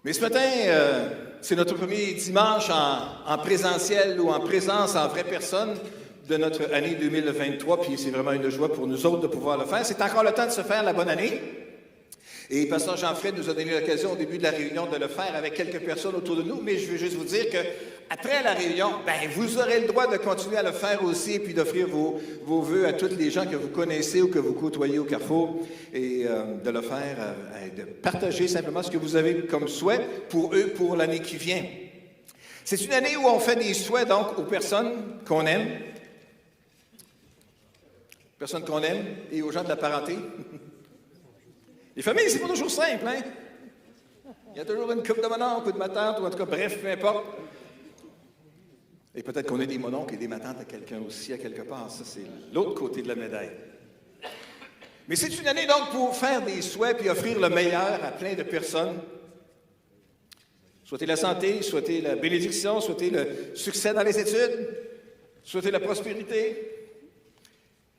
Mais ce matin, c'est notre premier dimanche en présentiel ou en présence en vraie personne de notre année 2023, puis c'est vraiment une joie pour nous autres de pouvoir le faire. C'est encore le temps de se faire la bonne année. Et Pasteur Jean-Fred nous a donné l'occasion au début de la réunion de le faire avec quelques personnes autour de nous, mais je veux juste vous dire que après la réunion, vous aurez le droit de continuer à le faire aussi et puis d'offrir vos vœux à tous les gens que vous connaissez ou que vous côtoyez au Carrefour et de le faire, de partager simplement ce que vous avez comme souhait pour eux pour l'année qui vient. C'est une année où on fait des souhaits donc aux personnes qu'on aime, et aux gens de la parenté. Les familles, c'est pas toujours simple, hein? Il y a toujours une couple de mononcles ou de ma tante, ou en tout cas, bref, peu importe. Et peut-être qu'on a des mononcles et des matantes à quelqu'un aussi, à quelque part. Ça, c'est l'autre côté de la médaille. Mais c'est une année, donc, pour faire des souhaits puis offrir le meilleur à plein de personnes. Souhaiter la santé, souhaiter la bénédiction, souhaiter le succès dans les études, souhaiter la prospérité.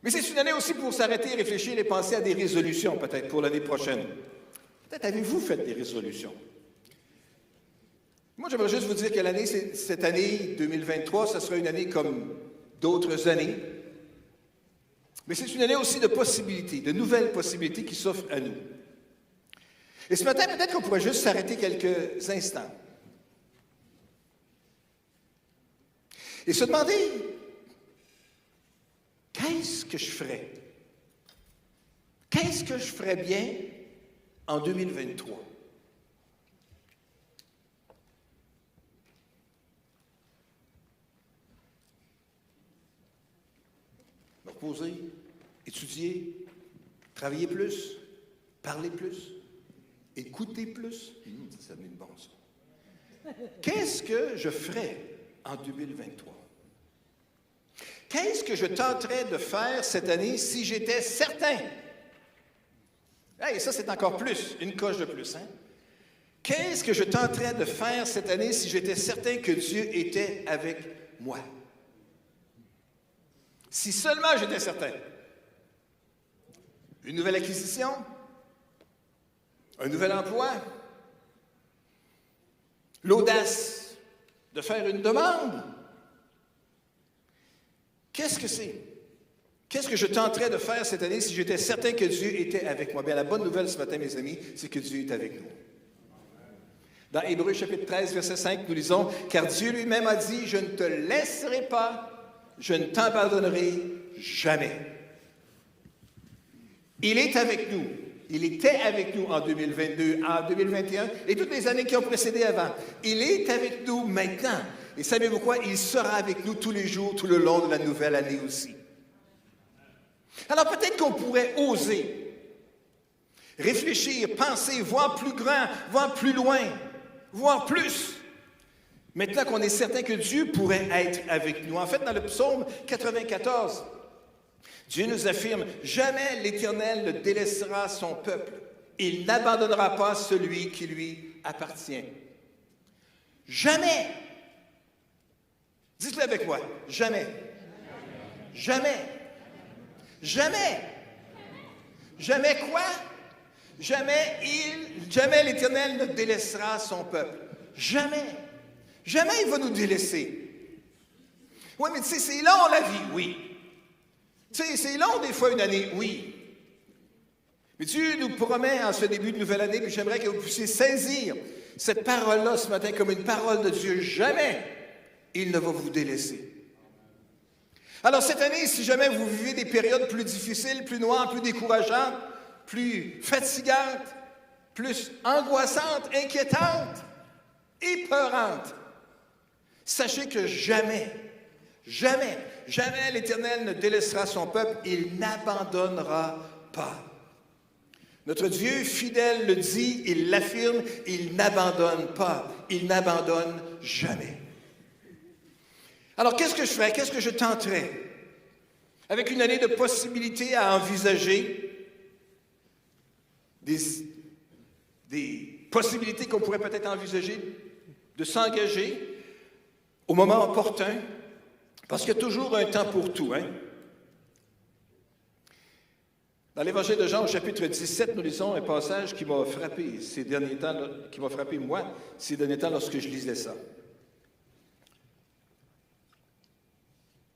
Mais c'est une année aussi pour s'arrêter, réfléchir et penser à des résolutions, peut-être, pour l'année prochaine. Peut-être avez-vous fait des résolutions? Moi, j'aimerais juste vous dire que cette année 2023, ce sera une année comme d'autres années. Mais c'est une année aussi de possibilités, de nouvelles possibilités qui s'offrent à nous. Et ce matin, peut-être qu'on pourrait juste s'arrêter quelques instants. Et se demander, qu'est-ce que je ferais? Qu'est-ce que je ferais bien en 2023? Me reposer, étudier, travailler plus, parler plus, écouter plus. Ça donne une bonne ça. Qu'est-ce que je ferais en 2023? Qu'est-ce que je tenterais de faire cette année si j'étais certain? Hey, ça, c'est encore plus, une coche de plus, hein? Qu'est-ce que je tenterais de faire cette année si j'étais certain que Dieu était avec moi? Si seulement j'étais certain. Une nouvelle acquisition? Un nouvel emploi? L'audace de faire une demande? Qu'est-ce que c'est? Qu'est-ce que je tenterais de faire cette année si j'étais certain que Dieu était avec moi? Bien, la bonne nouvelle ce matin, mes amis, c'est que Dieu est avec nous. Dans Hébreux chapitre 13, verset 5, nous lisons, « Car Dieu lui-même a dit, je ne te laisserai pas, je ne t'abandonnerai jamais. » Il est avec nous. Il était avec nous en 2022, en 2021 et toutes les années qui ont précédé avant. Il est avec nous maintenant. Et savez-vous quoi? Il sera avec nous tous les jours, tout le long de la nouvelle année aussi. Alors peut-être qu'on pourrait oser réfléchir, penser, voir plus grand, voir plus loin, voir plus. Maintenant qu'on est certain que Dieu pourrait être avec nous. En fait, dans le psaume 94, Dieu nous affirme, « Jamais l'Éternel ne délaissera son peuple. Il n'abandonnera pas celui qui lui appartient. » Jamais. Dites-le avec moi. Jamais. Jamais. Jamais. Jamais quoi? Jamais l'Éternel ne délaissera son peuple. Jamais. Jamais il va nous délaisser. Oui, mais tu sais, c'est long la vie, oui. Tu sais, c'est long des fois une année, oui. Mais Dieu nous promet en ce début de nouvelle année, puis j'aimerais que vous puissiez saisir cette parole-là ce matin comme une parole de Dieu. Jamais il ne va vous délaisser. Alors cette année, si jamais vous vivez des périodes plus difficiles, plus noires, plus décourageantes, plus fatigantes, plus angoissantes, inquiétantes, épeurantes, sachez que jamais l'Éternel ne délaissera son peuple, il n'abandonnera pas. Notre Dieu fidèle le dit, il l'affirme, il n'abandonne pas, il n'abandonne jamais. Alors, qu'est-ce que je ferais? Qu'est-ce que je tenterais? Avec une année de possibilités à envisager, des possibilités qu'on pourrait peut-être envisager de s'engager au moment opportun, parce qu'il y a toujours un temps pour tout, hein? Dans l'Évangile de Jean, au chapitre 17, nous lisons un passage qui m'a frappé ces derniers temps, qui m'a frappé moi ces derniers temps lorsque je lisais ça.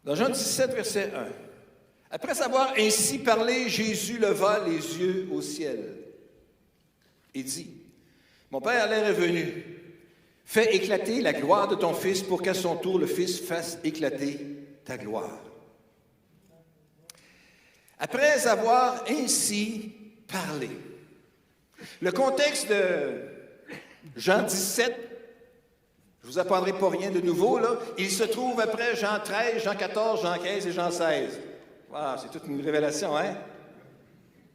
Dans Jean 17, verset 1. Après avoir ainsi parlé, Jésus leva les yeux au ciel et dit, « Mon Père, l'heure est venue. Fais éclater la gloire de ton Fils pour qu'à son tour le Fils fasse éclater ta gloire. » Après avoir ainsi parlé. Le contexte de Jean 17, je ne vous apprendrai pas rien de nouveau, là. Il se trouve après Jean 13, Jean 14, Jean 15 et Jean 16. Wow, c'est toute une révélation, hein?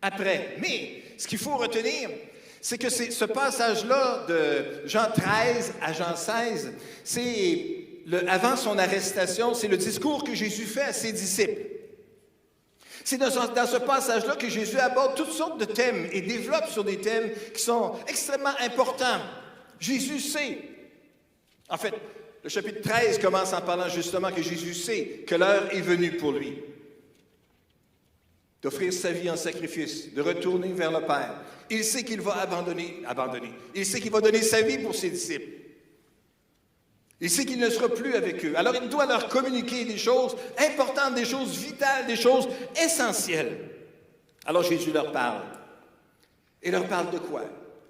Après. Mais ce qu'il faut retenir, c'est que ce passage-là de Jean 13 à Jean 16, c'est avant son arrestation, c'est le discours que Jésus fait à ses disciples. C'est dans ce passage-là que Jésus aborde toutes sortes de thèmes et développe sur des thèmes qui sont extrêmement importants. Jésus sait. En fait, le chapitre 13 commence en parlant justement que Jésus sait que l'heure est venue pour lui d'offrir sa vie en sacrifice, de retourner vers le Père. Il sait qu'il va abandonner. Il sait qu'il va donner sa vie pour ses disciples. Il sait qu'il ne sera plus avec eux. Alors, il doit leur communiquer des choses importantes, des choses vitales, des choses essentielles. Alors, Jésus leur parle. Il leur parle de quoi?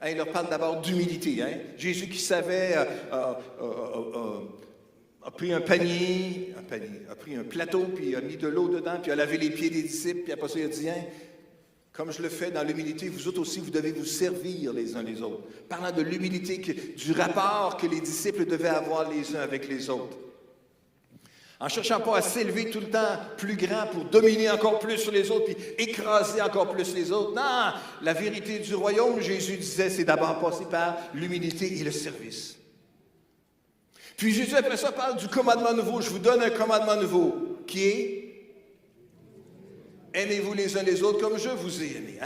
Il leur parle d'abord d'humilité. Jésus qui savait a pris un panier, a pris un plateau, puis a mis de l'eau dedans, puis a lavé les pieds des disciples, puis après ça, il a dit, comme je le fais dans l'humilité, vous autres aussi, vous devez vous servir les uns les autres. Parlant de l'humilité, du rapport que les disciples devaient avoir les uns avec les autres. En cherchant pas à s'élever tout le temps plus grand pour dominer encore plus sur les autres, puis écraser encore plus les autres. Non, la vérité du royaume, Jésus disait, c'est d'abord passer par l'humilité et le service. Puis Jésus, après ça, parle du commandement nouveau. Je vous donne un commandement nouveau, qui est aimez-vous les uns les autres comme je vous ai aimé.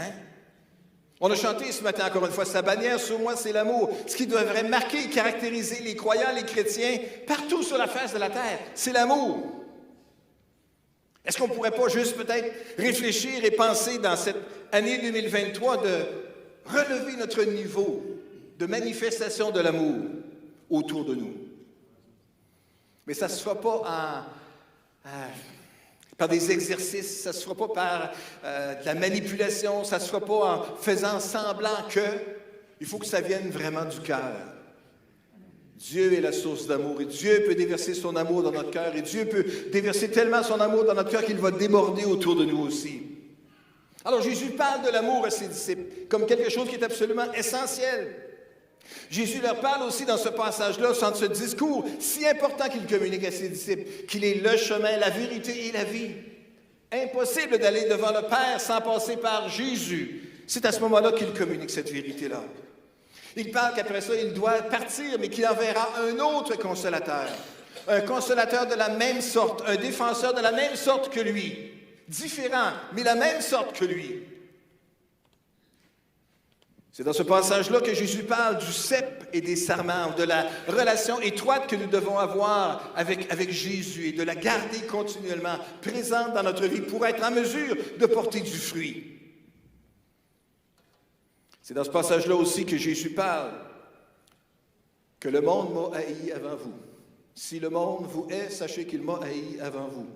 On a chanté ce matin, encore une fois, sa bannière sur moi, c'est l'amour. Ce qui devrait marquer et caractériser les croyants, les chrétiens, partout sur la face de la terre, c'est l'amour. Est-ce qu'on ne pourrait pas juste peut-être réfléchir et penser dans cette année 2023 de relever notre niveau de manifestation de l'amour autour de nous? Mais ça ne se fera pas par des exercices, ça ne se fera pas par de la manipulation, ça ne se fera pas en faisant semblant que. Il faut que ça vienne vraiment du cœur. Dieu est la source d'amour et Dieu peut déverser son amour dans notre cœur et Dieu peut déverser tellement son amour dans notre cœur qu'il va déborder autour de nous aussi. Alors Jésus parle de l'amour à ses disciples comme quelque chose qui est absolument essentiel. Jésus leur parle aussi dans ce passage-là, dans ce discours si important qu'il communique à ses disciples, qu'il est le chemin, la vérité et la vie. Impossible d'aller devant le Père sans passer par Jésus. C'est à ce moment-là qu'il communique cette vérité-là. Il parle qu'après ça, il doit partir, mais qu'il enverra un autre consolateur. Un consolateur de la même sorte, un défenseur de la même sorte que lui. Différent, mais la même sorte que lui. C'est dans ce passage-là que Jésus parle du cep et des sarments, de la relation étroite que nous devons avoir avec Jésus et de la garder continuellement présente dans notre vie pour être en mesure de porter du fruit. C'est dans ce passage-là aussi que Jésus parle que le monde m'a haï avant vous. Si le monde vous hait, sachez qu'il m'a haï avant vous.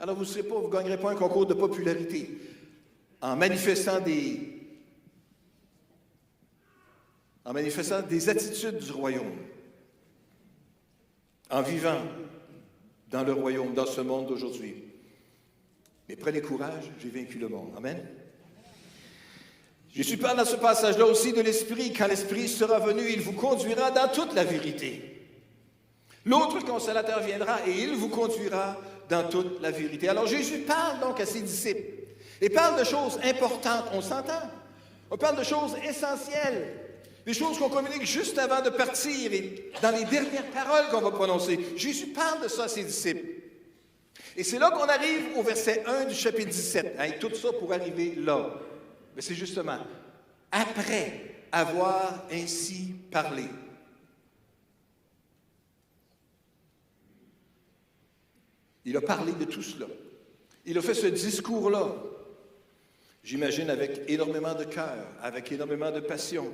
Alors vous ne gagnerez pas un concours de popularité en manifestant des attitudes du royaume, en vivant dans le royaume, dans ce monde d'aujourd'hui. Mais prenez courage, j'ai vaincu le monde. Amen. Jésus parle dans ce passage-là aussi de l'Esprit. Quand l'Esprit sera venu, il vous conduira dans toute la vérité. L'autre consolateur viendra et il vous conduira dans toute la vérité. Alors Jésus parle donc à ses disciples et parle de choses importantes. On s'entend? On parle de choses essentielles. Des choses qu'on communique juste avant de partir et dans les dernières paroles qu'on va prononcer. Jésus parle de ça à ses disciples. Et c'est là qu'on arrive au verset 1 du chapitre 17. Tout ça pour arriver là. Mais c'est justement après avoir ainsi parlé. Il a parlé de tout cela. Il a fait ce discours-là. J'imagine avec énormément de cœur, avec énormément de passion,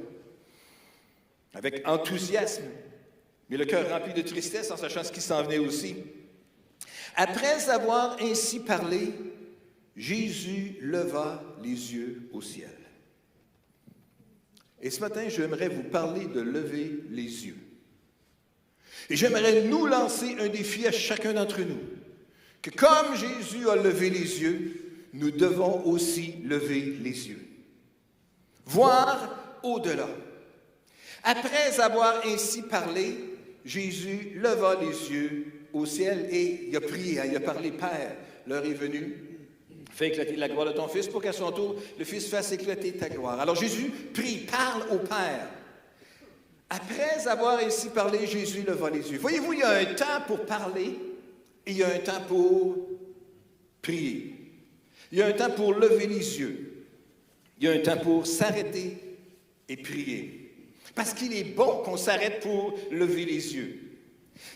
avec enthousiasme, mais le cœur rempli de tristesse en sachant ce qui s'en venait aussi. Après avoir ainsi parlé, Jésus leva les yeux au ciel. Et ce matin, j'aimerais vous parler de lever les yeux. Et j'aimerais nous lancer un défi à chacun d'entre nous, que comme Jésus a levé les yeux, nous devons aussi lever les yeux. Voir au-delà. Après avoir ainsi parlé, Jésus leva les yeux au ciel et il a prié, il a parlé, Père, l'heure est venue. Fais éclater la gloire de ton Fils pour qu'à son tour, le Fils fasse éclater ta gloire. Alors Jésus prie, parle au Père. Après avoir ainsi parlé, Jésus leva les yeux. Voyez-vous, il y a un temps pour parler et il y a un temps pour prier. Il y a un temps pour lever les yeux. Il y a un temps pour s'arrêter et prier. Parce qu'il est bon qu'on s'arrête pour lever les yeux.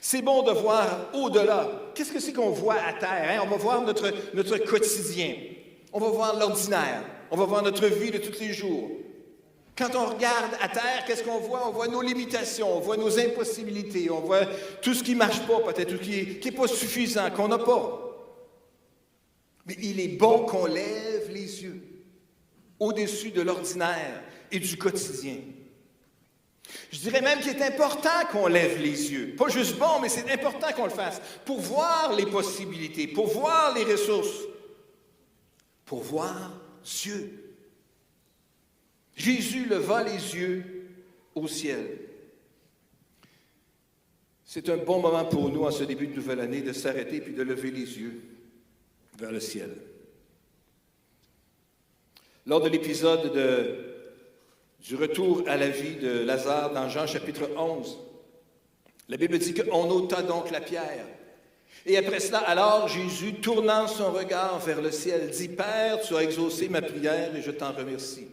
C'est bon de voir au-delà. Qu'est-ce que c'est qu'on voit à terre? On va voir notre quotidien. On va voir l'ordinaire. On va voir notre vie de tous les jours. Quand on regarde à terre, qu'est-ce qu'on voit? On voit nos limitations, on voit nos impossibilités, on voit tout ce qui ne marche pas, peut-être tout ce qui n'est pas suffisant, qu'on n'a pas. Mais il est bon qu'on lève les yeux au-dessus de l'ordinaire et du quotidien. Je dirais même qu'il est important qu'on lève les yeux. Pas juste bon, mais c'est important qu'on le fasse pour voir les possibilités, pour voir les ressources, pour voir Dieu. Jésus leva les yeux au ciel. C'est un bon moment pour nous, en ce début de nouvelle année, de s'arrêter puis de lever les yeux vers le ciel. Lors de l'épisode du retour à la vie de Lazare dans Jean chapitre 11, la Bible dit qu'on ôta donc la pierre. Et après cela, alors Jésus, tournant son regard vers le ciel, dit, « Père, tu as exaucé ma prière et je t'en remercie. »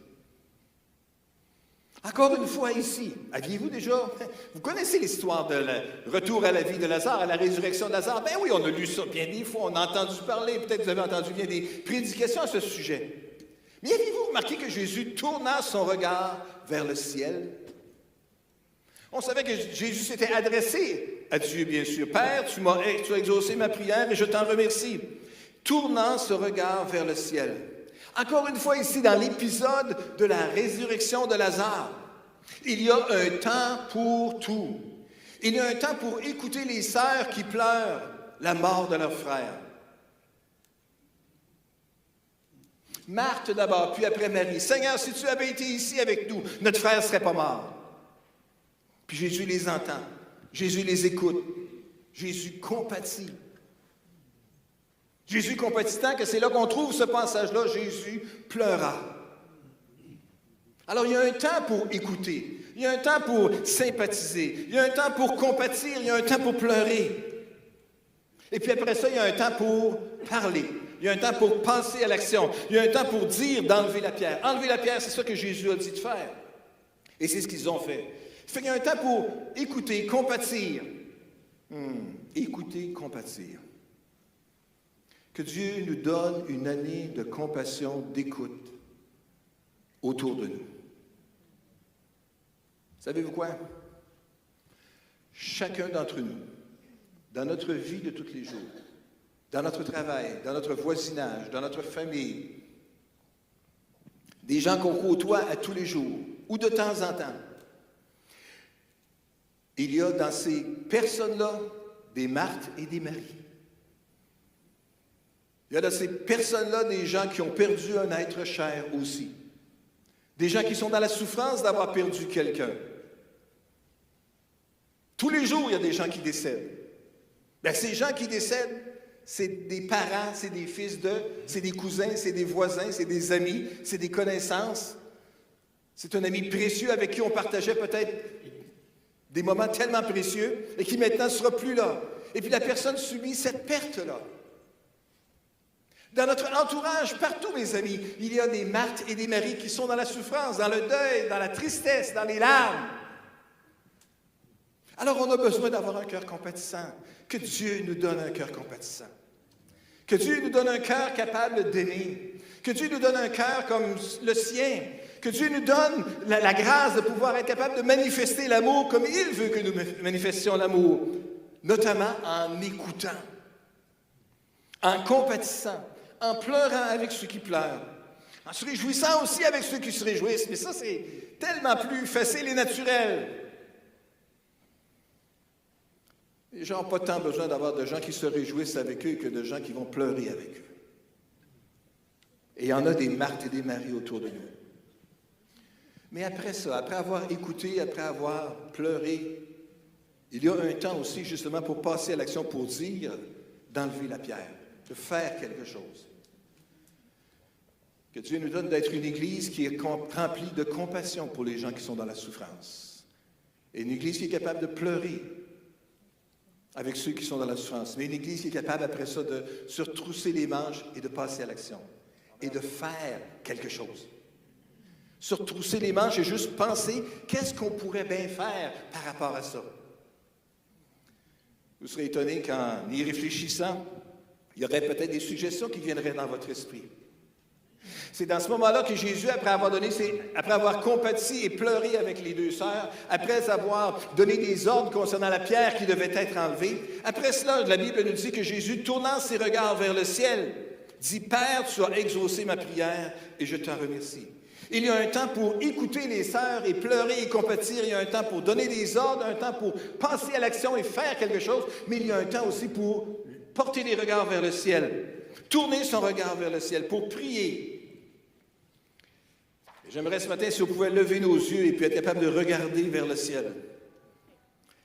Encore une fois ici, aviez-vous déjà, vous connaissez l'histoire de le retour à la vie de Lazare, à la résurrection de Lazare? Ben oui, on a lu ça bien des fois, on a entendu parler, peut-être vous avez entendu bien des prédications à ce sujet. Mais avez-vous remarqué que Jésus, tournant son regard vers le ciel, on savait que Jésus s'était adressé à Dieu, bien sûr. « Père, tu as exaucé ma prière et je t'en remercie. » Tournant ce regard vers le ciel. Encore une fois ici, dans l'épisode de la résurrection de Lazare, il y a un temps pour tout. Il y a un temps pour écouter les sœurs qui pleurent la mort de leur frère. Marthe d'abord, puis après Marie. « Seigneur, si tu avais été ici avec nous, notre frère ne serait pas mort. » Puis Jésus les entend. Jésus les écoute. Jésus compatit. Jésus compatit tant que c'est là qu'on trouve ce passage-là, Jésus pleura. Alors il y a un temps pour écouter, il y a un temps pour sympathiser, il y a un temps pour compatir, il y a un temps pour pleurer. Et puis après ça, il y a un temps pour parler, il y a un temps pour passer à l'action, il y a un temps pour dire d'enlever la pierre. Enlever la pierre, c'est ça que Jésus a dit de faire. Et c'est ce qu'ils ont fait. Il y a un temps pour écouter, compatir. Écouter, compatir. Que Dieu nous donne une année de compassion, d'écoute autour de nous. Savez-vous quoi? Chacun d'entre nous, dans notre vie de tous les jours, dans notre travail, dans notre voisinage, dans notre famille, des gens qu'on côtoie à tous les jours ou de temps en temps, il y a dans ces personnes-là des Marthe et des Marie. Il y a dans ces personnes-là des gens qui ont perdu un être cher aussi. Des gens qui sont dans la souffrance d'avoir perdu quelqu'un. Tous les jours, il y a des gens qui décèdent. Bien, ces gens qui décèdent, c'est des parents, c'est des fils d'eux, c'est des cousins, c'est des voisins, c'est des amis, c'est des connaissances. C'est un ami précieux avec qui on partageait peut-être des moments tellement précieux et qui maintenant ne sera plus là. Et puis la personne subit cette perte-là. Dans notre entourage, partout, mes amis, il y a des Marthe et des Marie qui sont dans la souffrance, dans le deuil, dans la tristesse, dans les larmes. Alors, on a besoin d'avoir un cœur compatissant. Que Dieu nous donne un cœur compatissant. Que Dieu nous donne un cœur capable d'aimer. Que Dieu nous donne un cœur comme le sien. Que Dieu nous donne la grâce de pouvoir être capable de manifester l'amour comme il veut que nous manifestions l'amour, notamment en écoutant, en compatissant, en pleurant avec ceux qui pleurent, en se réjouissant aussi avec ceux qui se réjouissent. Mais ça, c'est tellement plus facile et naturel. Les gens n'ont pas tant besoin d'avoir de gens qui se réjouissent avec eux que de gens qui vont pleurer avec eux. Et il y en a des Marthe et des Marie autour de nous. Mais après ça, après avoir écouté, après avoir pleuré, il y a un temps aussi justement pour passer à l'action, pour dire d'enlever la pierre, de faire quelque chose. Que Dieu nous donne d'être une Église qui est remplie de compassion pour les gens qui sont dans la souffrance. Et une Église qui est capable de pleurer avec ceux qui sont dans la souffrance. Mais une Église qui est capable après ça de se retrousser les manches et de passer à l'action. Et de faire quelque chose. Se retrousser les manches et juste penser qu'est-ce qu'on pourrait bien faire par rapport à ça. Vous serez étonné qu'en y réfléchissant, il y aurait peut-être des suggestions qui viendraient dans votre esprit. C'est dans ce moment-là que Jésus, après avoir compati et pleuré avec les deux sœurs, après avoir donné des ordres concernant la pierre qui devait être enlevée, après cela, la Bible nous dit que Jésus, tournant ses regards vers le ciel, dit « Père, tu as exaucé ma prière et je t'en remercie. » Il y a un temps pour écouter les sœurs et pleurer et compatir. Il y a un temps pour donner des ordres, un temps pour passer à l'action et faire quelque chose. Mais il y a un temps aussi pour porter les regards vers le ciel, tourner son regard vers le ciel, pour prier. Et j'aimerais ce matin, si vous pouvez lever nos yeux et puis être capable de regarder vers le ciel.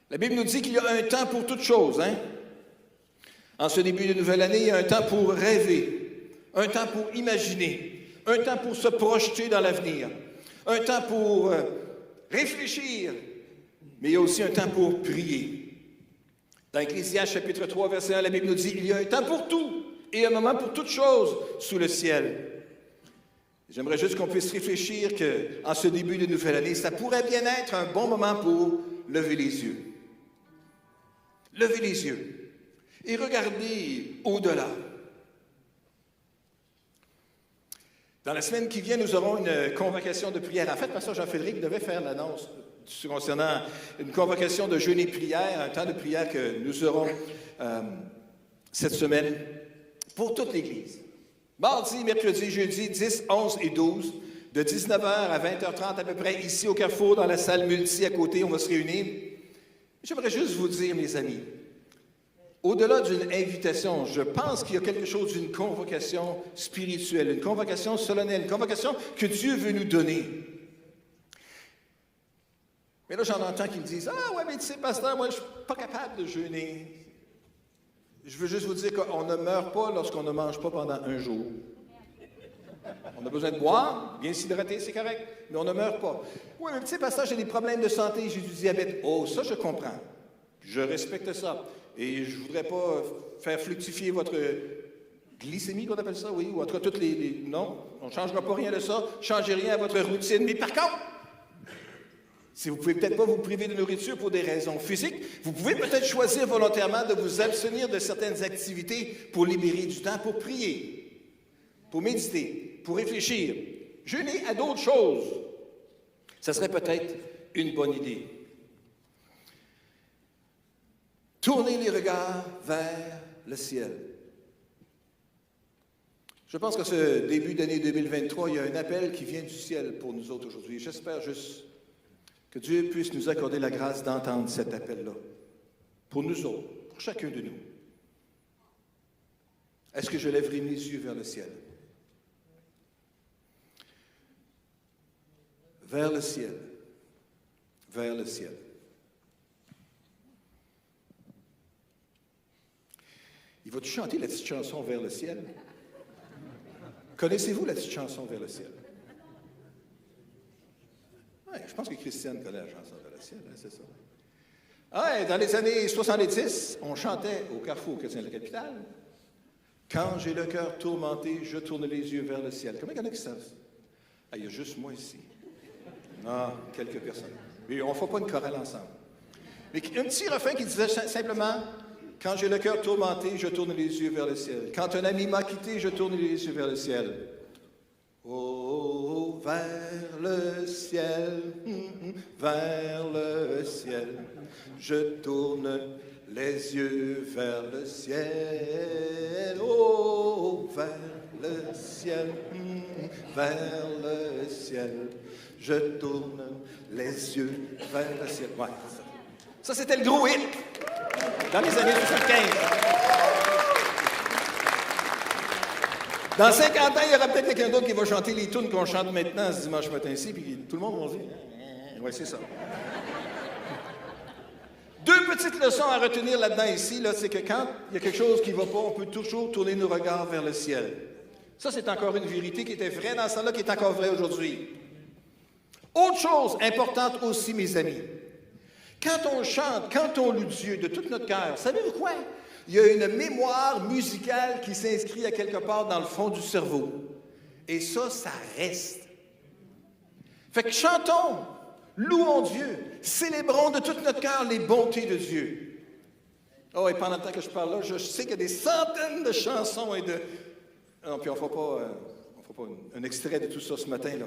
La Bible nous dit qu'il y a un temps pour toutes choses. En ce début de nouvelle année, il y a un temps pour rêver, un temps pour imaginer. Un temps pour se projeter dans l'avenir, un temps pour réfléchir, mais il y a aussi un temps pour prier. Dans Ecclésiaste chapitre 3, verset 1, la Bible nous dit « Il y a un temps pour tout et un moment pour toutes choses sous le ciel. » J'aimerais juste qu'on puisse réfléchir qu'en ce début de nouvelle année, ça pourrait bien être un bon moment pour lever les yeux. Lever les yeux et regarder au-delà. Dans la semaine qui vient, nous aurons une convocation de prière. En fait, Pasteur Jean-Frédéric devait faire l'annonce concernant une convocation de jeûne et prière, un temps de prière que nous aurons cette semaine pour toute l'Église. Mardi, mercredi, jeudi, 10, 11 et 12, de 19h à 20h30 à peu près, ici au Carrefour, dans la salle multi à côté, on va se réunir. J'aimerais juste vous dire, mes amis, au-delà d'une invitation, je pense qu'il y a quelque chose d'une convocation spirituelle, une convocation solennelle, une convocation que Dieu veut nous donner. Mais là, j'en entends qui me disent « Ah ouais, mais tu sais, pasteur, moi, je ne suis pas capable de jeûner. » Je veux juste vous dire qu'on ne meurt pas lorsqu'on ne mange pas pendant un jour. On a besoin de boire, bien s'hydrater, c'est correct, mais on ne meurt pas. Oui, mais tu sais, pasteur, j'ai des problèmes de santé, j'ai du diabète. Oh, ça, je comprends. Je respecte ça. Et je ne voudrais pas faire fructifier votre glycémie, qu'on appelle ça, oui, ou en tout cas toutes les... Non, on ne changera pas rien de ça. Changez rien à votre routine. Mais par contre, si vous ne pouvez peut-être pas vous priver de nourriture pour des raisons physiques, vous pouvez peut-être choisir volontairement de vous abstenir de certaines activités pour libérer du temps pour prier, pour méditer, pour réfléchir, jeûner à d'autres choses. Ça serait peut-être une bonne idée. Tournez les regards vers le ciel. Je pense qu'en ce début d'année 2023, il y a un appel qui vient du ciel pour nous autres aujourd'hui. J'espère juste que Dieu puisse nous accorder la grâce d'entendre cet appel-là. Pour nous autres, pour chacun de nous. Est-ce que je lèverai mes yeux vers le ciel? Vers le ciel. Vers le ciel. Il va-tu chanter la petite chanson Vers le ciel? Connaissez-vous la petite chanson Vers le ciel? Oui, je pense que Christiane connaît la chanson Vers le ciel, hein, c'est ça. Ouais, dans les années 70, on chantait au Carrefour chrétien de la capitale. Quand j'ai le cœur tourmenté, je tourne les yeux vers le ciel. Combien il y en a qui savent ça? Ah, il y a juste moi ici. Ah, quelques personnes. Mais on ne fait pas une chorale ensemble. Mais un petit refrain qui disait simplement... Quand j'ai le cœur tourmenté, je tourne les yeux vers le ciel. Quand un ami m'a quitté, je tourne les yeux vers le ciel. Oh, vers le ciel, vers le ciel, je tourne les yeux vers le ciel. Oh, vers le ciel, vers le ciel, je tourne les yeux vers le ciel. Ouais, ça c'était le gros hit dans les années 75. Dans 50 ans, il y aura peut-être quelqu'un d'autre qui va chanter les tunes qu'on chante maintenant ce dimanche matin-ci, puis tout le monde va dire « Oui, c'est ça ». Deux petites leçons à retenir là-dedans ici, là, c'est que quand il y a quelque chose qui ne va pas, on peut toujours tourner nos regards vers le ciel. Ça, c'est encore une vérité qui était vraie dans ce temps-là, qui est encore vraie aujourd'hui. Autre chose importante aussi, mes amis, quand on chante, quand on loue Dieu de tout notre cœur, savez-vous quoi? Il y a une mémoire musicale qui s'inscrit à quelque part dans le fond du cerveau. Et ça reste. Fait que chantons, louons Dieu, célébrons de tout notre cœur les bontés de Dieu. Oh, et pendant le temps que je parle là, je sais qu'il y a des centaines de chansons et de... Non, puis on ne fera pas un extrait de tout ça ce matin, là.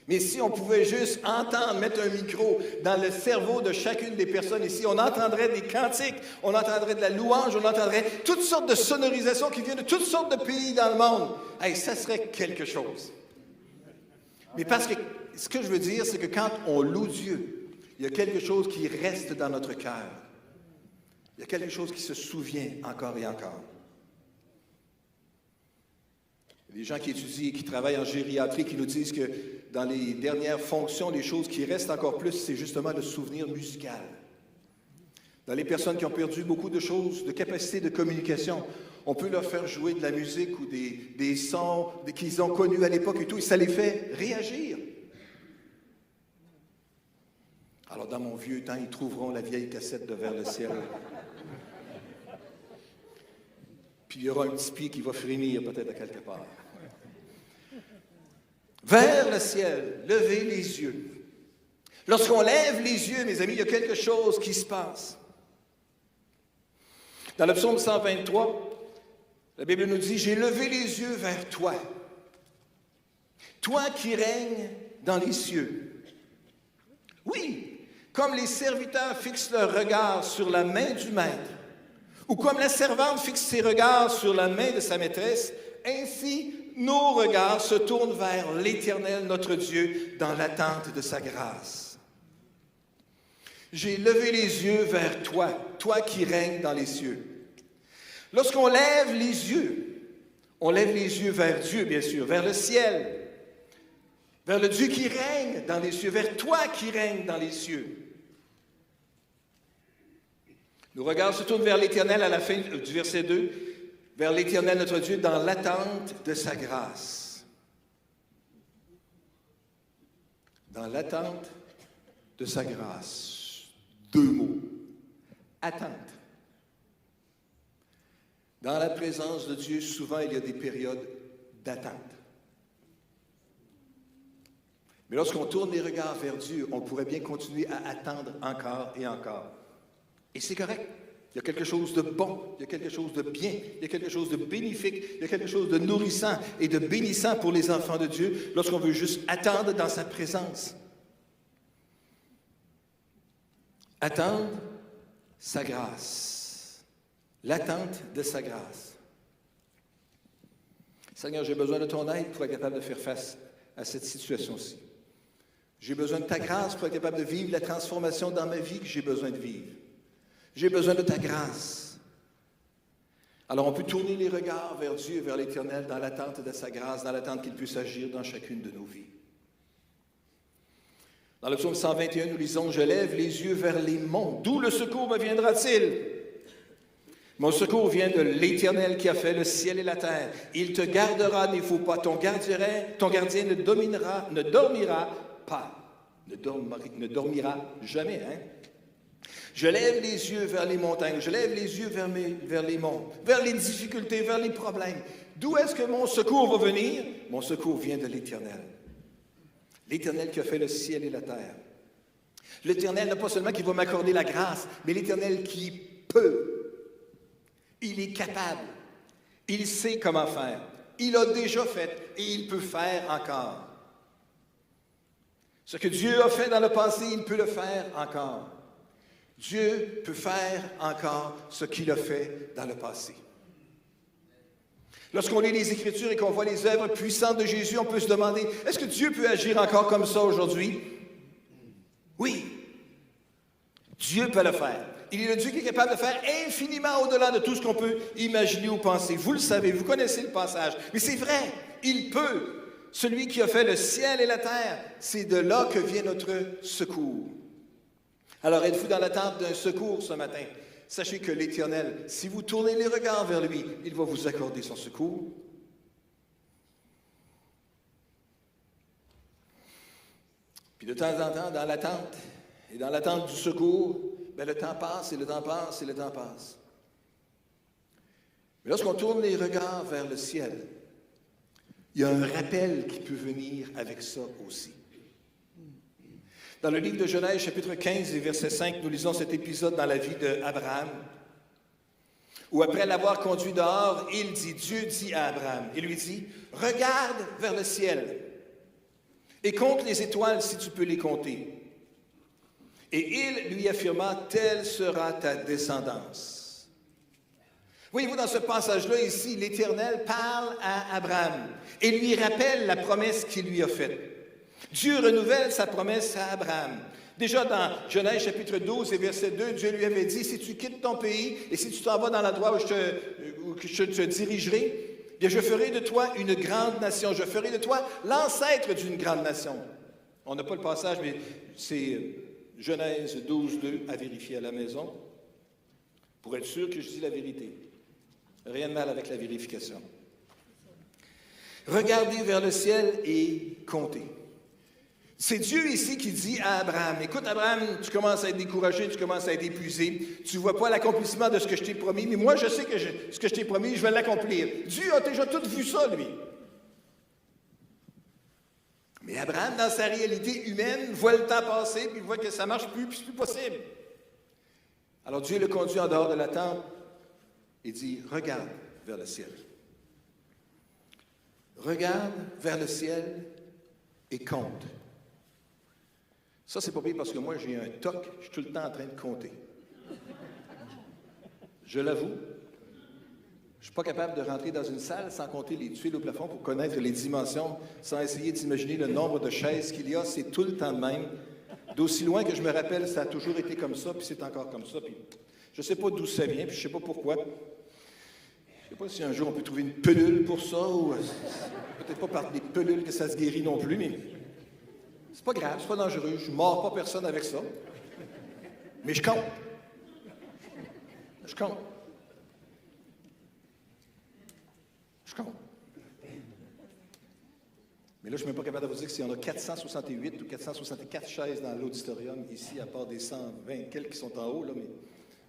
Mais si on pouvait juste entendre, mettre un micro dans le cerveau de chacune des personnes ici, on entendrait des cantiques, on entendrait de la louange, on entendrait toutes sortes de sonorisations qui viennent de toutes sortes de pays dans le monde. Hey, ça serait quelque chose. Mais parce que ce que je veux dire, c'est que quand on loue Dieu, il y a quelque chose qui reste dans notre cœur. Il y a quelque chose qui se souvient encore et encore. Les gens qui étudient et qui travaillent en gériatrie qui nous disent que dans les dernières fonctions, les choses qui restent encore plus, c'est justement le souvenir musical. Dans les personnes qui ont perdu beaucoup de choses, de capacités de communication, on peut leur faire jouer de la musique ou des sons qu'ils ont connus à l'époque et tout, et ça les fait réagir. Alors, dans mon vieux temps, ils trouveront la vieille cassette de Vers le ciel. Puis il y aura un petit pied qui va frémir peut-être à quelque part. Vers le ciel, levez les yeux. Lorsqu'on lève les yeux, mes amis, il y a quelque chose qui se passe. Dans le psaume 123, la Bible nous dit « J'ai levé les yeux vers toi, toi qui règnes dans les cieux. » Oui, comme les serviteurs fixent leur regard sur la main du maître, ou comme la servante fixe ses regards sur la main de sa maîtresse, ainsi nos regards se tournent vers l'Éternel, notre Dieu, dans l'attente de sa grâce. J'ai levé les yeux vers toi, toi qui règnes dans les cieux. Lorsqu'on lève les yeux, on lève les yeux vers Dieu, bien sûr, vers le ciel, vers le Dieu qui règne dans les cieux, vers toi qui règnes dans les cieux. Nos regards se tournent vers l'Éternel à la fin du verset 2, vers l'Éternel notre Dieu dans l'attente de sa grâce. Dans l'attente de sa grâce. Deux mots. Attente. Dans la présence de Dieu, souvent, il y a des périodes d'attente. Mais lorsqu'on tourne les regards vers Dieu, on pourrait bien continuer à attendre encore et encore. Et c'est correct. Il y a quelque chose de bon, il y a quelque chose de bien, il y a quelque chose de bénéfique, il y a quelque chose de nourrissant et de bénissant pour les enfants de Dieu lorsqu'on veut juste attendre dans sa présence. Attendre sa grâce. L'attente de sa grâce. Seigneur, j'ai besoin de ton aide pour être capable de faire face à cette situation-ci. J'ai besoin de ta grâce pour être capable de vivre la transformation dans ma vie que j'ai besoin de vivre. J'ai besoin de ta grâce. Alors on peut tourner les regards vers Dieu, vers l'Éternel, dans l'attente de sa grâce, dans l'attente qu'il puisse agir dans chacune de nos vies. Dans le psaume 121, nous lisons « Je lève les yeux vers les monts. D'où le secours me viendra-t-il? Mon secours vient de l'Éternel qui a fait le ciel et la terre. Il te gardera, n'y faut pas. Ton gardien ne dormira pas. Ne dormira jamais, hein? Je lève les yeux vers les montagnes, je lève les yeux vers les monts, vers les difficultés, vers les problèmes. D'où est-ce que mon secours va venir? Mon secours vient de l'Éternel. L'Éternel qui a fait le ciel et la terre. L'Éternel, non pas seulement qui va m'accorder la grâce, mais l'Éternel qui peut. Il est capable. Il sait comment faire. il a déjà fait et il peut faire encore. Ce que Dieu a fait dans le passé, il peut le faire encore. Dieu peut faire encore ce qu'il a fait dans le passé. Lorsqu'on lit les Écritures et qu'on voit les œuvres puissantes de Jésus, on peut se demander, est-ce que Dieu peut agir encore comme ça aujourd'hui? Oui. Dieu peut le faire. Il est le Dieu qui est capable de faire infiniment au-delà de tout ce qu'on peut imaginer ou penser. Vous le savez, vous connaissez le passage. Mais c'est vrai, il peut. Celui qui a fait le ciel et la terre, c'est de là que vient notre secours. Alors, êtes-vous dans l'attente d'un secours ce matin? Sachez que l'Éternel, si vous tournez les regards vers lui, il va vous accorder son secours. Puis de temps en temps, dans l'attente, et dans l'attente du secours, le temps passe, et le temps passe, et le temps passe. Mais lorsqu'on tourne les regards vers le ciel, il y a un rappel qui peut venir avec ça aussi. Dans le livre de Genèse, chapitre 15 et verset 5, nous lisons cet épisode dans la vie d'Abraham, où après l'avoir conduit dehors, Dieu dit à Abraham, il lui dit, « Regarde vers le ciel et compte les étoiles si tu peux les compter. » Et il lui affirma, « Telle sera ta descendance. » Voyez-vous, dans ce passage-là, ici, l'Éternel parle à Abraham et lui rappelle la promesse qu'il lui a faite. Dieu renouvelle sa promesse à Abraham. Déjà dans Genèse chapitre 12 et verset 2, Dieu lui avait dit, « Si tu quittes ton pays et si tu t'en vas dans l'endroit où je te dirigerai, bien je ferai de toi une grande nation. Je ferai de toi l'ancêtre d'une grande nation. » On n'a pas le passage, mais c'est Genèse 12, 2 à vérifier à la maison pour être sûr que je dis la vérité. Rien de mal avec la vérification. Regardez vers le ciel et comptez. C'est Dieu ici qui dit à Abraham, « Écoute, Abraham, tu commences à être découragé, tu commences à être épuisé, tu ne vois pas l'accomplissement de ce que je t'ai promis, mais moi, je sais que ce que je t'ai promis, je vais l'accomplir. » Dieu a déjà tout vu ça, lui. Mais Abraham, dans sa réalité humaine, voit le temps passer, puis il voit que ça ne marche plus, puis c'est plus possible. Alors Dieu le conduit en dehors de la tente et dit, « Regarde vers le ciel. Regarde vers le ciel et compte. » Ça, c'est pas pire parce que moi, j'ai un toc, je suis tout le temps en train de compter. Je l'avoue, je ne suis pas capable de rentrer dans une salle sans compter les tuiles au plafond pour connaître les dimensions, sans essayer d'imaginer le nombre de chaises qu'il y a. C'est tout le temps de même. D'aussi loin que je me rappelle, ça a toujours été comme ça, puis c'est encore comme ça. Puis je ne sais pas d'où ça vient, puis je ne sais pas pourquoi. Je ne sais pas si un jour on peut trouver une pelule pour ça, ou peut-être pas par des pelules que ça se guérit non plus, mais c'est pas grave, c'est pas dangereux. Je ne mords pas personne avec ça. Mais je compte. Je compte. Je compte. Mais là, je ne suis même pas capable de vous dire que s'il y en a 468 ou 464 chaises dans l'auditorium, ici, à part des 120 quelques qui sont en haut, là, mais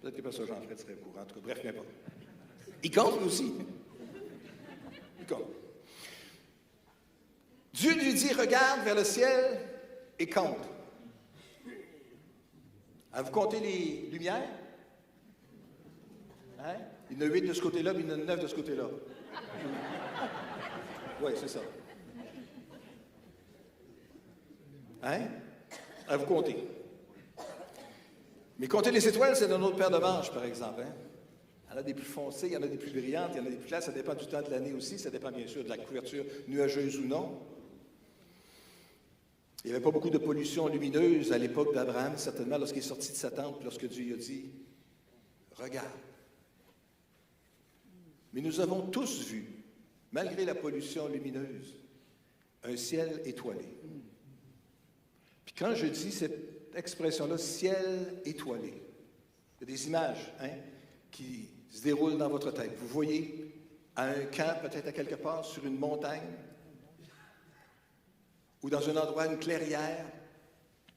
peut-être que pas Jean-Fred serait au courant. En tout cas, bref, peu importe. Il compte, lui aussi. Il compte. Dieu lui dit, regarde vers le ciel et compte. Avez-vous compté les lumières? Hein? Il y en a 8 de ce côté-là, puis il y en a 9 de ce côté-là. Oui, c'est ça. Hein? Avez-vous compté? Mais compter les étoiles, c'est une autre paire de manches, par exemple. Hein? Il y en a des plus foncées, il y en a des plus brillantes, il y en a des plus claires. Ça dépend du temps de l'année aussi. Ça dépend bien sûr de la couverture nuageuse ou non. Il n'y avait pas beaucoup de pollution lumineuse à l'époque d'Abraham, certainement, lorsqu'il est sorti de sa tente, lorsque Dieu lui a dit « Regarde ». Mais nous avons tous vu, malgré la pollution lumineuse, un ciel étoilé. Puis quand je dis cette expression-là, « ciel étoilé », il y a des images qui se déroulent dans votre tête. Vous voyez à un camp, peut-être à quelque part, sur une montagne, ou dans un endroit, une clairière,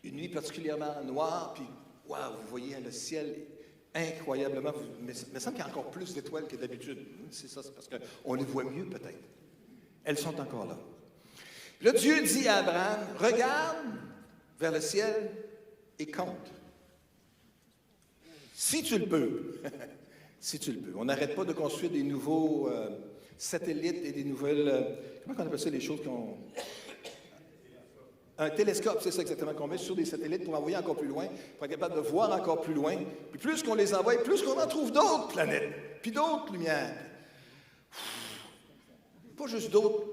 une nuit particulièrement noire, puis, waouh, vous voyez le ciel incroyablement. Mais il me semble qu'il y a encore plus d'étoiles que d'habitude. C'est ça, c'est parce qu'on les voit mieux, peut-être. Elles sont encore là. Là, Dieu dit à Abraham, regarde vers le ciel et compte. Si tu le peux. Si tu le peux. On n'arrête pas de construire des nouveaux satellites et des nouvelles... comment on appelle ça, les choses qu'on... Un télescope, c'est ça exactement, qu'on met sur des satellites pour envoyer encore plus loin, pour être capable de voir encore plus loin. Puis plus qu'on les envoie, plus qu'on en trouve d'autres planètes, puis d'autres lumières. Pas juste d'autres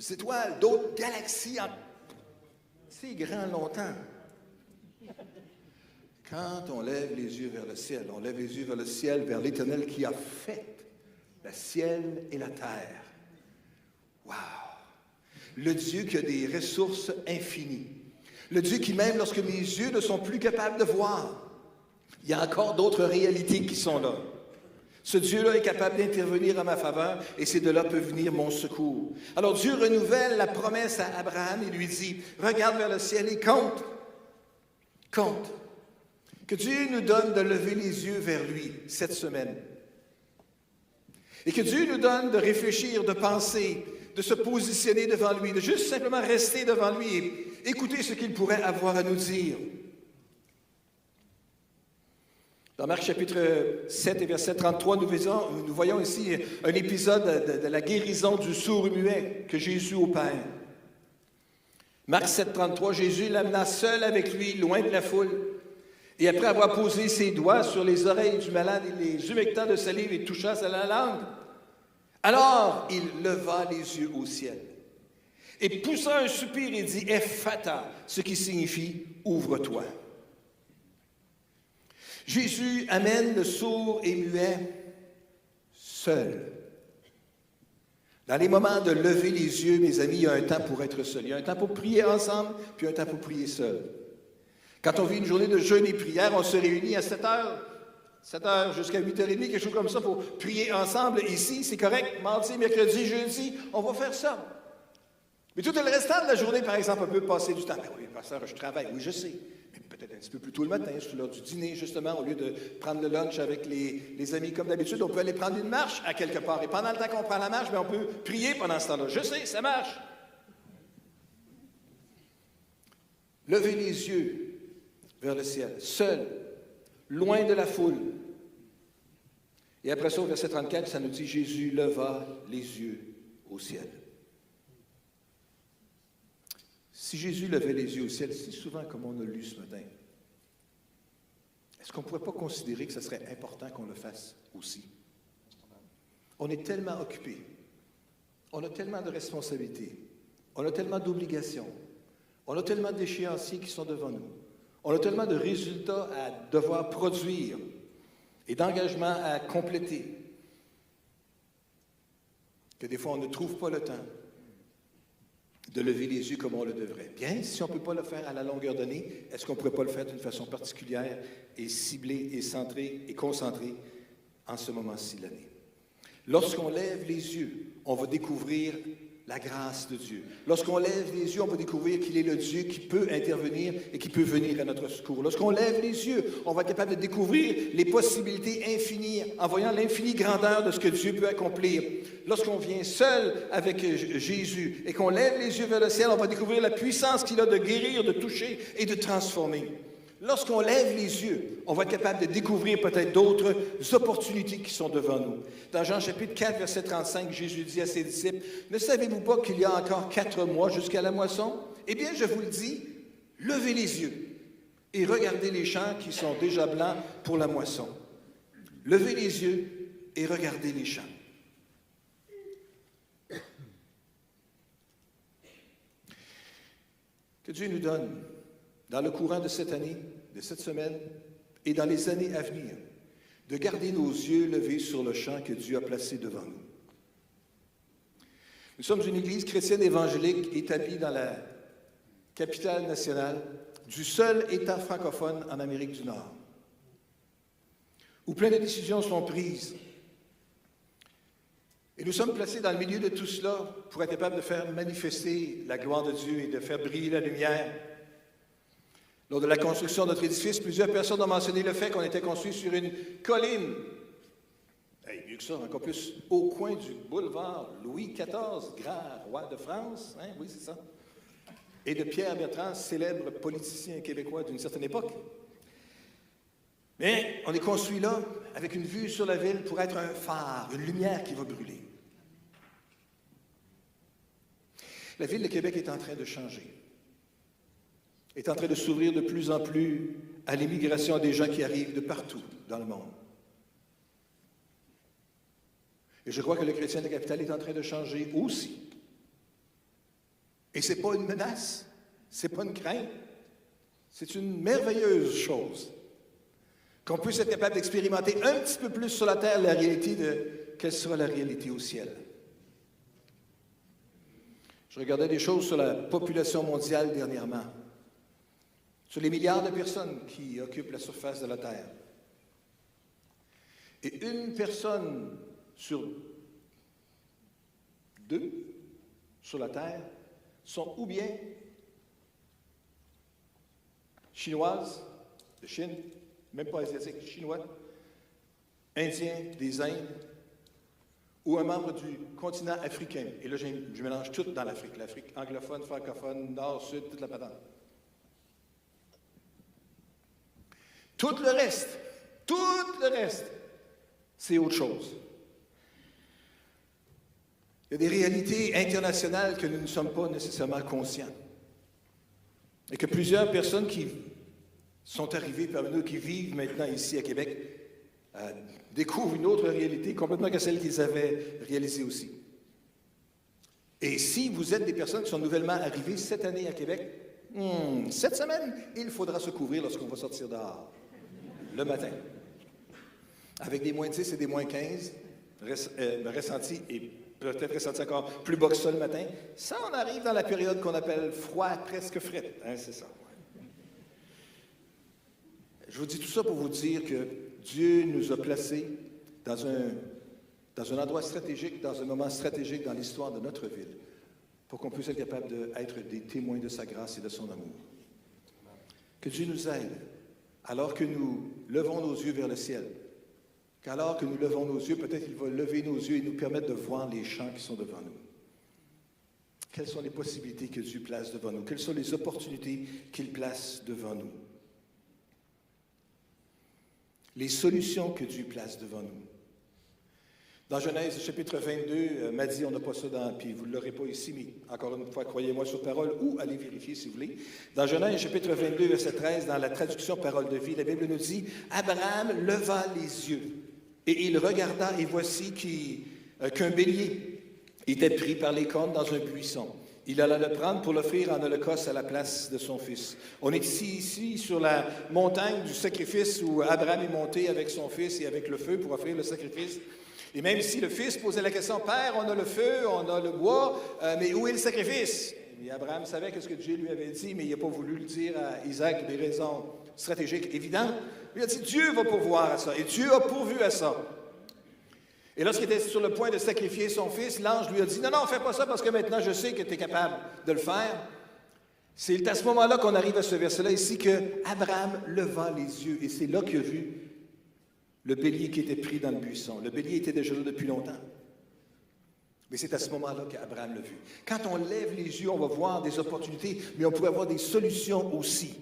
étoiles, d'autres galaxies. C'est grand longtemps. Quand on lève les yeux vers le ciel, on lève les yeux vers le ciel, vers l'Éternel qui a fait le ciel et la terre. Wow! Le Dieu qui a des ressources infinies. Le Dieu qui, même lorsque mes yeux ne sont plus capables de voir, il y a encore d'autres réalités qui sont là. Ce Dieu-là est capable d'intervenir en ma faveur et c'est de là peut venir mon secours. Alors Dieu renouvelle la promesse à Abraham et lui dit, regarde vers le ciel et compte. Compte. Que Dieu nous donne de lever les yeux vers lui cette semaine. Et que Dieu nous donne de réfléchir, de penser, de se positionner devant lui, de juste simplement rester devant lui et écouter ce qu'il pourrait avoir à nous dire. Dans Marc chapitre 7 et verset 33, nous voyons ici un épisode de la guérison du sourd et muet que Jésus opère. Marc 7, 33, Jésus l'amena seul avec lui, loin de la foule. Et après avoir posé ses doigts sur les oreilles du malade, il les humecta de salive et toucha sa langue. Alors, il leva les yeux au ciel et poussa un soupir et dit « Ephata », ce qui signifie « ouvre-toi ». Jésus amène le sourd et muet seul. Dans les moments de lever les yeux, mes amis, il y a un temps pour être seul. Il y a un temps pour prier ensemble, puis un temps pour prier seul. Quand on vit une journée de jeûne et prière, on se réunit à 7 heures jusqu'à 8h30, quelque chose comme ça, pour prier ensemble. Ici, c'est correct. Mardi, mercredi, jeudi, on va faire ça. Mais tout le restant de la journée, par exemple, on peut passer du temps. Ben oui, pasteur, je travaille. Oui, je sais. Mais peut-être un petit peu plus tôt le matin, sur l'heure du dîner, justement, au lieu de prendre le lunch avec les amis comme d'habitude, on peut aller prendre une marche à quelque part. Et pendant le temps qu'on prend la marche, bien, on peut prier pendant ce temps-là. Je sais, ça marche. Levez les yeux vers le ciel, seul, loin de la foule. Et après ça, au verset 34, ça nous dit « Jésus leva les yeux au ciel ». Si Jésus levait les yeux au ciel, si souvent comme on a lu ce matin, est-ce qu'on ne pourrait pas considérer que ce serait important qu'on le fasse aussi? On est tellement occupés, on a tellement de responsabilités, on a tellement d'obligations, on a tellement d'échéanciers qui sont devant nous, on a tellement de résultats à devoir produire et d'engagements à compléter que des fois on ne trouve pas le temps de lever les yeux comme on le devrait. Bien, si on ne peut pas le faire à la longueur donnée, est-ce qu'on ne pourrait pas le faire d'une façon particulière et ciblée et centrée et concentrée en ce moment-ci de l'année? Lorsqu'on lève les yeux, on va découvrir la grâce de Dieu. Lorsqu'on lève les yeux, on va découvrir qu'il est le Dieu qui peut intervenir et qui peut venir à notre secours. Lorsqu'on lève les yeux, on va être capable de découvrir les possibilités infinies en voyant l'infinie grandeur de ce que Dieu peut accomplir. Lorsqu'on vient seul avec Jésus et qu'on lève les yeux vers le ciel, on va découvrir la puissance qu'il a de guérir, de toucher et de transformer. Lorsqu'on lève les yeux, on va être capable de découvrir peut-être d'autres opportunités qui sont devant nous. Dans Jean chapitre 4, verset 35, Jésus dit à ses disciples, « Ne savez-vous pas qu'il y a encore 4 mois jusqu'à la moisson? Eh bien, je vous le dis, levez les yeux et regardez les champs qui sont déjà blancs pour la moisson. Levez les yeux et regardez les champs. » Que Dieu nous donne dans le courant de cette année, de cette semaine et dans les années à venir, de garder nos yeux levés sur le champ que Dieu a placé devant nous. Nous sommes une église chrétienne évangélique établie dans la capitale nationale du seul État francophone en Amérique du Nord, où plein de décisions sont prises. Et nous sommes placés dans le milieu de tout cela pour être capables de faire manifester la gloire de Dieu et de faire briller la lumière. Lors de la construction de notre édifice, plusieurs personnes ont mentionné le fait qu'on était construit sur une colline. Mieux que ça, encore plus, au coin du boulevard Louis XIV, grand roi de France. Hein? Oui, c'est ça. Et de Pierre Bertrand, célèbre politicien québécois d'une certaine époque. Mais on est construit là, avec une vue sur la ville, pour être un phare, une lumière qui va brûler. La ville de Québec est en train de changer, est en train de s'ouvrir de plus en plus à l'immigration des gens qui arrivent de partout dans le monde. Et je crois que le chrétien de la capitale est en train de changer aussi. Et ce n'est pas une menace, ce n'est pas une crainte, c'est une merveilleuse chose qu'on puisse être capable d'expérimenter un petit peu plus sur la terre la réalité de quelle sera la réalité au ciel. Je regardais des choses sur la population mondiale dernièrement, sur les milliards de personnes qui occupent la surface de la Terre. Et une personne sur 2 sur la Terre sont ou bien chinoises, de Chine, même pas asiatiques, chinois, indiens des Indes, ou un membre du continent africain. Et là, je mélange tout dans l'Afrique. L'Afrique anglophone, francophone, nord, sud, toute la patente. Tout le reste, c'est autre chose. Il y a des réalités internationales que nous ne sommes pas nécessairement conscients. Et que plusieurs personnes qui sont arrivées parmi nous, qui vivent maintenant ici à Québec, découvrent une autre réalité complètement que celle qu'ils avaient réalisée aussi. Et si vous êtes des personnes qui sont nouvellement arrivées cette année à Québec, cette semaine, il faudra se couvrir lorsqu'on va sortir dehors, le matin. Avec des moins 10 et des moins 15, ressentis et peut-être ressenti encore plus bas que ça le matin. Ça, on arrive dans la période qu'on appelle froid, presque frais. Hein, c'est ça. Je vous dis tout ça pour vous dire que Dieu nous a placés dans un endroit stratégique, dans un moment stratégique dans l'histoire de notre ville, pour qu'on puisse être capable d'être des témoins de sa grâce et de son amour. Que Dieu nous aide, alors que nous levons nos yeux vers le ciel, qu'alors que nous levons nos yeux, peut-être qu'il va lever nos yeux et nous permettre de voir les champs qui sont devant nous. Quelles sont les possibilités que Dieu place devant nous? Quelles sont les opportunités qu'il place devant nous? Les solutions que Dieu place devant nous. Dans Genèse, chapitre 22, m'a dit, on n'a pas ça puis vous ne l'aurez pas ici, mais encore une fois, croyez-moi sur parole, ou allez vérifier si vous voulez. Dans Genèse, chapitre 22, verset 13, dans la traduction Parole de vie, la Bible nous dit, Abraham leva les yeux, et il regarda, et voici qu'un bélier était pris par les cornes dans un buisson. Il alla le prendre pour l'offrir en holocauste à la place de son fils. On est ici sur la montagne du sacrifice où Abraham est monté avec son fils et avec le feu pour offrir le sacrifice. Et même si le fils posait la question, « Père, on a le feu, on a le bois, mais où est le sacrifice? » Et Abraham savait ce que Dieu lui avait dit, mais il n'a pas voulu le dire à Isaac pour des raisons stratégiques évidentes. Il a dit, Dieu va pourvoir à ça, et Dieu a pourvu à ça. Et lorsqu'il était sur le point de sacrifier son fils, l'ange lui a dit, « Non, non, fais pas ça parce que maintenant je sais que tu es capable de le faire. » C'est à ce moment-là qu'on arrive à ce verset-là ici que Abraham leva les yeux et c'est là qu'il a vu le bélier qui était pris dans le buisson. Le bélier était déjà là depuis longtemps. Mais c'est à ce moment-là qu'Abraham l'a vu. Quand on lève les yeux, on va voir des opportunités, mais on pourrait avoir des solutions aussi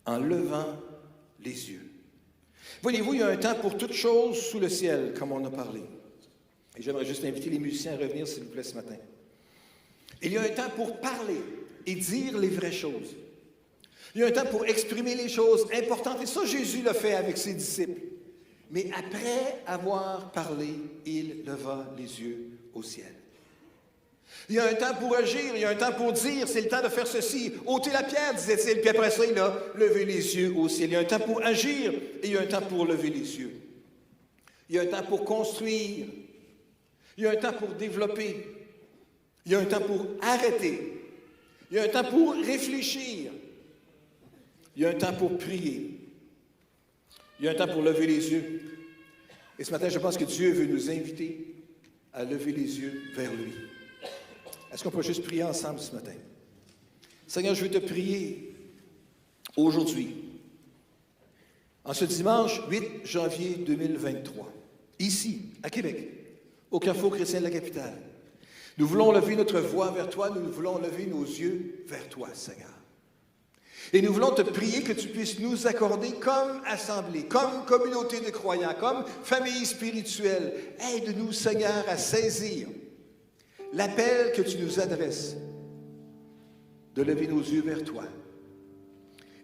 en levant les yeux. Voyez-vous, il y a un temps pour toute chose sous le ciel, comme on a parlé. Et j'aimerais juste inviter les musiciens à revenir, s'il vous plaît, ce matin. Il y a un temps pour parler et dire les vraies choses. Il y a un temps pour exprimer les choses importantes. Et ça, Jésus l'a fait avec ses disciples. Mais après avoir parlé, il leva les yeux au ciel. Il y a un temps pour agir, il y a un temps pour dire, c'est le temps de faire ceci. Ôtez la pierre, disait-il, puis après ça, il a levé les yeux au ciel. Il y a un temps pour agir et il y a un temps pour lever les yeux. Il y a un temps pour construire. Il y a un temps pour développer. Il y a un temps pour arrêter. Il y a un temps pour réfléchir. Il y a un temps pour prier. Il y a un temps pour lever les yeux. Et ce matin, je pense que Dieu veut nous inviter à lever les yeux vers lui. Est-ce qu'on peut juste prier ensemble ce matin? Seigneur, je veux te prier aujourd'hui, en ce dimanche 8 janvier 2023, ici, à Québec, au Carrefour chrétien de la capitale. Nous voulons lever notre voix vers toi, nous voulons lever nos yeux vers toi, Seigneur. Et nous voulons te prier que tu puisses nous accorder comme assemblée, comme communauté de croyants, comme famille spirituelle. Aide-nous, Seigneur, à saisir l'appel que tu nous adresses de lever nos yeux vers toi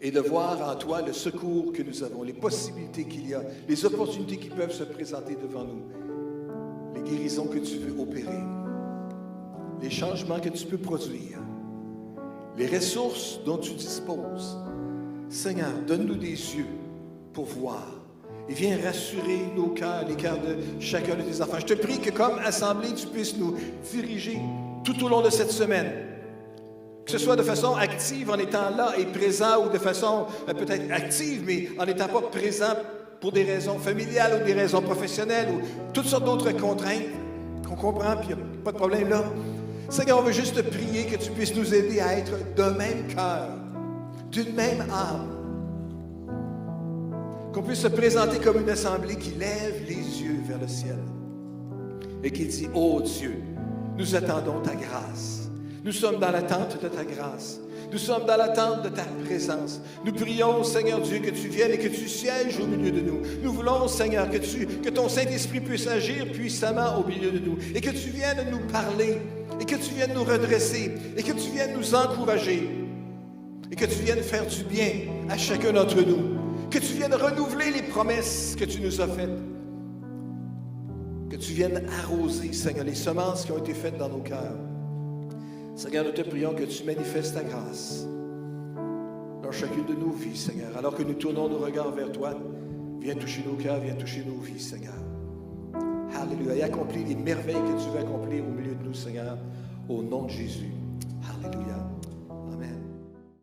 et de voir en toi le secours que nous avons, les possibilités qu'il y a, les opportunités qui peuvent se présenter devant nous, les guérisons que tu veux opérer, les changements que tu peux produire, les ressources dont tu disposes. Seigneur, donne-nous des yeux pour voir et viens rassurer nos cœurs, les cœurs de chacun de tes enfants. Je te prie que comme assemblée, tu puisses nous diriger tout au long de cette semaine. Que ce soit de façon active en étant là et présent ou de façon peut-être active, mais en n'étant pas présent pour des raisons familiales ou des raisons professionnelles ou toutes sortes d'autres contraintes qu'on comprend, puis il n'y a pas de problème là. Seigneur, on veut juste te prier que tu puisses nous aider à être d'un même cœur, d'une même âme. Qu'on puisse se présenter comme une assemblée qui lève les yeux vers le ciel et qui dit, « Oh Dieu, nous attendons ta grâce. Nous sommes dans l'attente de ta grâce. Nous sommes dans l'attente de ta présence. Nous prions, Seigneur Dieu, que tu viennes et que tu sièges au milieu de nous. Nous voulons, Seigneur, que ton Saint-Esprit puisse agir puissamment au milieu de nous et que tu viennes nous parler et que tu viennes nous redresser et que tu viennes nous encourager et que tu viennes faire du bien à chacun d'entre nous. Que tu viennes renouveler les promesses que tu nous as faites. Que tu viennes arroser, Seigneur, les semences qui ont été faites dans nos cœurs. Seigneur, nous te prions que tu manifestes ta grâce dans chacune de nos vies, Seigneur. Alors que nous tournons nos regards vers toi, viens toucher nos cœurs, viens toucher nos vies, Seigneur. Alléluia. Et accomplis les merveilles que tu veux accomplir au milieu de nous, Seigneur, au nom de Jésus. Alléluia.